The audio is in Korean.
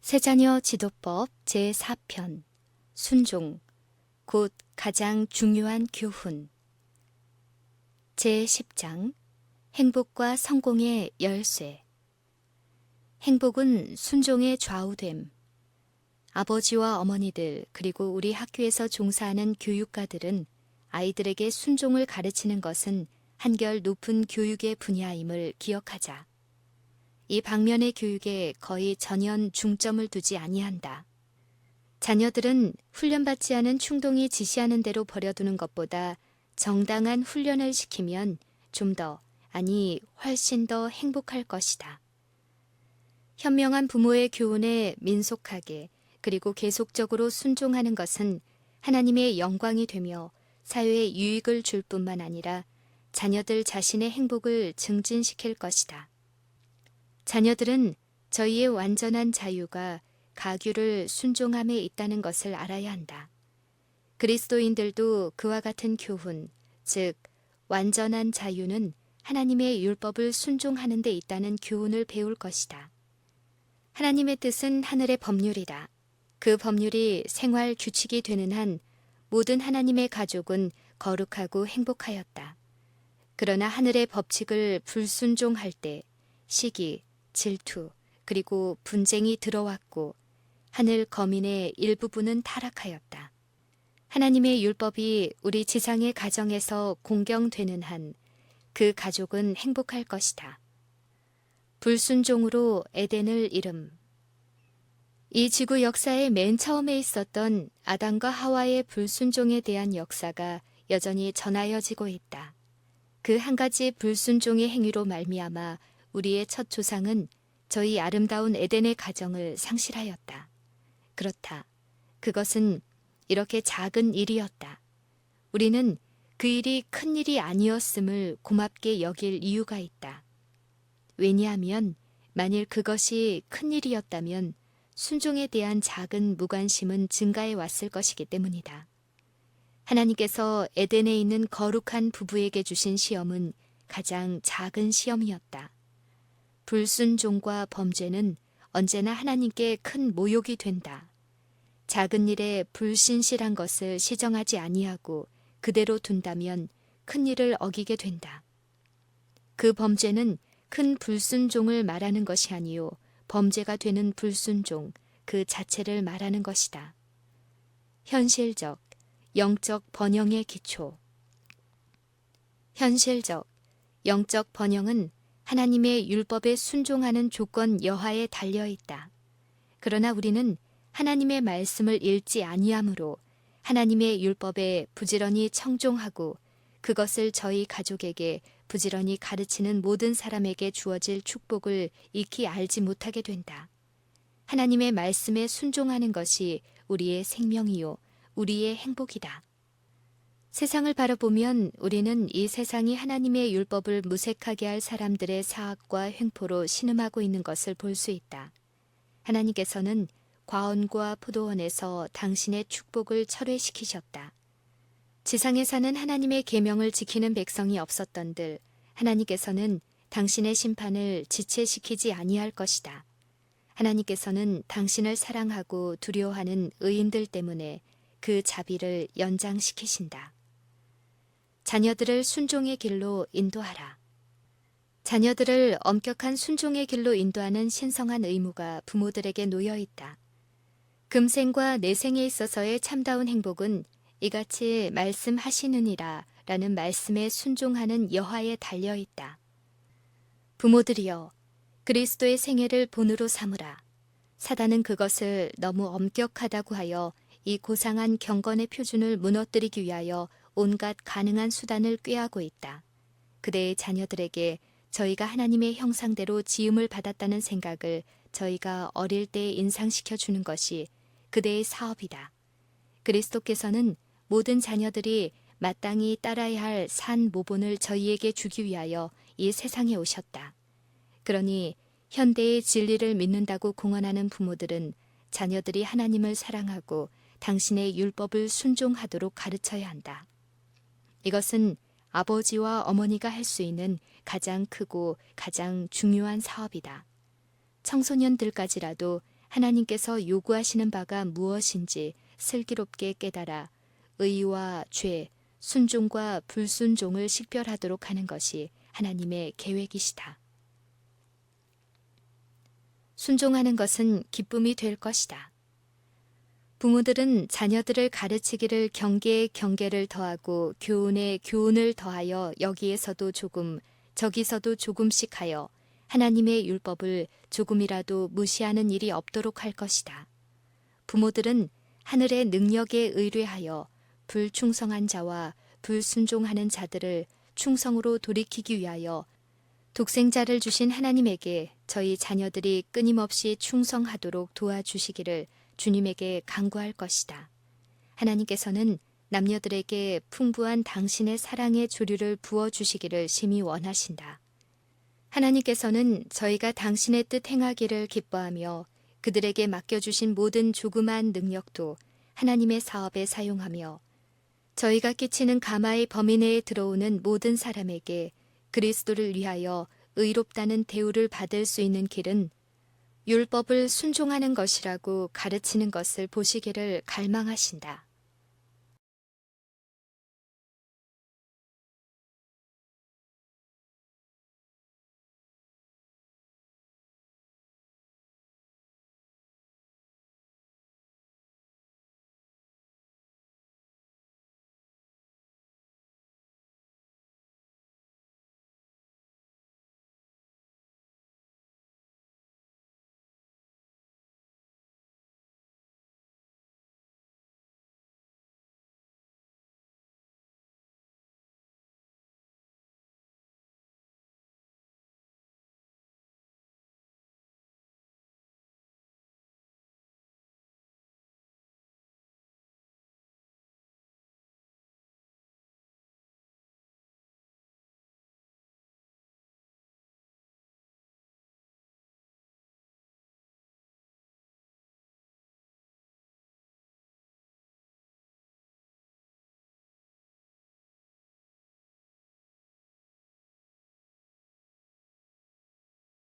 세자녀 지도법 제4편 순종, 곧 가장 중요한 교훈. 제10장 행복과 성공의 열쇠. 행복은 순종에 좌우됨. 아버지와 어머니들 그리고 우리 학교에서 종사하는 교육가들은 아이들에게 순종을 가르치는 것은 한결 높은 교육의 분야임을 기억하자. 이 방면의 교육에 거의 전연 중점을 두지 아니한다. 자녀들은 훈련받지 않은 충동이 지시하는 대로 버려두는 것보다 정당한 훈련을 시키면 좀 더, 아니 훨씬 더 행복할 것이다. 현명한 부모의 교훈에 민속하게 그리고 계속적으로 순종하는 것은 하나님의 영광이 되며 사회에 유익을 줄 뿐만 아니라 자녀들 자신의 행복을 증진시킬 것이다. 자녀들은 저희의 완전한 자유가 가규를 순종함에 있다는 것을 알아야 한다. 그리스도인들도 그와 같은 교훈, 즉 완전한 자유는 하나님의 율법을 순종하는 데 있다는 교훈을 배울 것이다. 하나님의 뜻은 하늘의 법률이다. 그 법률이 생활 규칙이 되는 한 모든 하나님의 가족은 거룩하고 행복하였다. 그러나 하늘의 법칙을 불순종할 때 시기, 질투, 그리고 분쟁이 들어왔고 하늘 거민의 일부분은 타락하였다. 하나님의 율법이 우리 지상의 가정에서 공경되는 한 그 가족은 행복할 것이다. 불순종으로 에덴을 잃음. 이 지구 역사의 맨 처음에 있었던 아담과 하와의 불순종에 대한 역사가 여전히 전하여지고 있다. 그 한 가지 불순종의 행위로 말미암아 우리의 첫 조상은 저희 아름다운 에덴의 가정을 상실하였다. 그렇다. 그것은 이렇게 작은 일이었다. 우리는 그 일이 큰 일이 아니었음을 고맙게 여길 이유가 있다. 왜냐하면 만일 그것이 큰 일이었다면 순종에 대한 작은 무관심은 증가해 왔을 것이기 때문이다. 하나님께서 에덴에 있는 거룩한 부부에게 주신 시험은 가장 작은 시험이었다. 불순종과 범죄는 언제나 하나님께 큰 모욕이 된다. 작은 일에 불신실한 것을 시정하지 아니하고 그대로 둔다면 큰 일을 어기게 된다. 그 범죄는 큰 불순종을 말하는 것이 아니요 범죄가 되는 불순종 그 자체를 말하는 것이다. 현실적, 영적 번영의 기초. 현실적, 영적 번영은 하나님의 율법에 순종하는 조건 여하에 달려있다. 그러나 우리는 하나님의 말씀을 읽지 아니하므로 하나님의 율법에 부지런히 청종하고 그것을 저희 가족에게 부지런히 가르치는 모든 사람에게 주어질 축복을 익히 알지 못하게 된다. 하나님의 말씀에 순종하는 것이 우리의 생명이요, 우리의 행복이다. 세상을 바라보면 우리는 이 세상이 하나님의 율법을 무색하게 할 사람들의 사악과 횡포로 신음하고 있는 것을 볼 수 있다. 하나님께서는 과원과 포도원에서 당신의 축복을 철회시키셨다. 지상에 사는 하나님의 계명을 지키는 백성이 없었던들 하나님께서는 당신의 심판을 지체시키지 아니할 것이다. 하나님께서는 당신을 사랑하고 두려워하는 의인들 때문에 그 자비를 연장시키신다. 자녀들을 순종의 길로 인도하라. 자녀들을 엄격한 순종의 길로 인도하는 신성한 의무가 부모들에게 놓여 있다. 금생과 내생에 있어서의 참다운 행복은 이같이 말씀하시느니라 라는 말씀에 순종하는 여하에 달려 있다. 부모들이여, 그리스도의 생애를 본으로 삼으라. 사단은 그것을 너무 엄격하다고 하여 이 고상한 경건의 표준을 무너뜨리기 위하여 온갖 가능한 수단을 꾀하고 있다. 그대의 자녀들에게 저희가 하나님의 형상대로 지음을 받았다는 생각을 저희가 어릴 때 인상시켜 주는 것이 그대의 사업이다. 그리스도께서는 모든 자녀들이 마땅히 따라야 할 산 모본을 저희에게 주기 위하여 이 세상에 오셨다. 그러니 현대의 진리를 믿는다고 공언하는 부모들은 자녀들이 하나님을 사랑하고 당신의 율법을 순종하도록 가르쳐야 한다. 이것은 아버지와 어머니가 할 수 있는 가장 크고 가장 중요한 사업이다. 청소년들까지라도 하나님께서 요구하시는 바가 무엇인지 슬기롭게 깨달아 의와 죄, 순종과 불순종을 식별하도록 하는 것이 하나님의 계획이시다. 순종하는 것은 기쁨이 될 것이다. 부모들은 자녀들을 가르치기를 경계에 경계를 더하고 교훈에 교훈을 더하여 여기에서도 조금 저기서도 조금씩 하여 하나님의 율법을 조금이라도 무시하는 일이 없도록 할 것이다. 부모들은 하늘의 능력에 의뢰하여 불충성한 자와 불순종하는 자들을 충성으로 돌이키기 위하여 독생자를 주신 하나님에게 저희 자녀들이 끊임없이 충성하도록 도와주시기를 주님에게 간구할 것이다. 하나님께서는 남녀들에게 풍부한 당신의 사랑의 조류를 부어주시기를 심히 원하신다. 하나님께서는 저희가 당신의 뜻 행하기를 기뻐하며 그들에게 맡겨주신 모든 조그마한 능력도 하나님의 사업에 사용하며 저희가 끼치는 가마의 범위 내에 들어오는 모든 사람에게 그리스도를 위하여 의롭다는 대우를 받을 수 있는 길은 율법을 순종하는 것이라고 가르치는 것을 보시기를 갈망하신다.